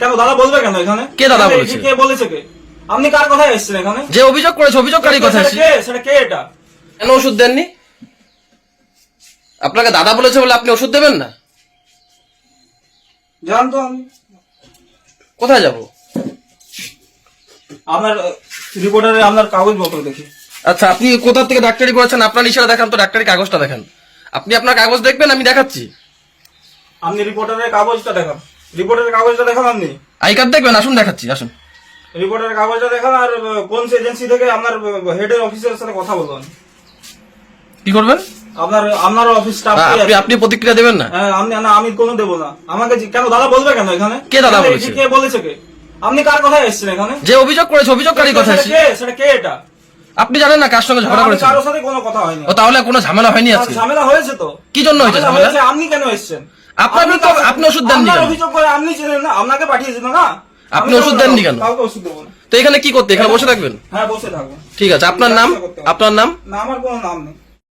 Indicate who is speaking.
Speaker 1: কেন দাদা বলবে কেন এখানে?
Speaker 2: কে দাদা বলেছে?
Speaker 1: কে বলেছে? কে আপনি কার কথায় এসেছেন এখানে?
Speaker 2: যে অভিযোগ করেছে অভিযোগকারী কথা
Speaker 1: সেটা কে? এটা
Speaker 2: কেন ওষুধ দেননি? আপনাকে দাদা বলেছে বলে আপনি ওষুধ দেবেন না?
Speaker 1: জানতো আমি।
Speaker 2: কোথায় যাব?
Speaker 1: আপনার রিপোর্টারে আপনার কাগজপত্র দেখি।
Speaker 2: আচ্ছা, আপনি কোথা থেকে ডাক্তারি করেছেন? আপনার ইশারা দেখান তো, ডাক্তারি কাগজটা দেখান। আপনি আপনার কাগজ দেখবেন, আমি দেখাচ্ছি।
Speaker 1: আপনি রিপোর্টারের কাগজটা দেখান। রিপোর্টারের কাগজটা দেখান। আপনি
Speaker 2: আই কার্ড দেখবেন? আসুন দেখাচ্ছি, আসুন।
Speaker 1: রিপোর্টারের কাগজটা দেখান। আর কোন এজেন্সি থেকে আপনার হেডের অফিসারের সাথে কথা বলুন।
Speaker 2: কি করবেন?
Speaker 1: আপনার অফিস স্টাফ
Speaker 2: আপনি প্রতিক্রিয়া দেবেন না?
Speaker 1: হ্যাঁ, আমি কোনো দেবো না। আমাকে কেন দাদা বলবে কেন এখানে?
Speaker 2: কে দাদা বলেছে?
Speaker 1: কে বলেছে? কে আপনি কার কথায় এসেছেন এখানে?
Speaker 2: যে অভিযোগ করেছে অভিযোগকারী কথা
Speaker 1: সেটা কে? এটা
Speaker 2: আপনি জানেন না কার সঙ্গে ঝগড়া করেছেন?
Speaker 1: কারোর সাথে কোনো কথা হয়নি।
Speaker 2: ও, তাহলে কোনো ঝামেলা হয়নি আজকে?
Speaker 1: ঝামেলা হয়েছে তো।
Speaker 2: কি জন্য হয়েছে ঝামেলা?
Speaker 1: আপনি কেন এসেছেন?
Speaker 2: আপনি ওষুধ দেননি কেন?
Speaker 1: অভিযোগ করে আপনি ছিলেন না, আপনাকে পাঠিয়েছিল না?
Speaker 2: আপনি ওষুধ দেননি কেন?
Speaker 1: কাউকে ওষুধ দেবো না।
Speaker 2: তো এখানে কি করতে? এখানে বসে থাকবেন?
Speaker 1: হ্যাঁ, বসে থাকবো।
Speaker 2: ঠিক আছে, আপনার নাম? আপনার নাম?
Speaker 1: না, আমার কোনো নাম নেই।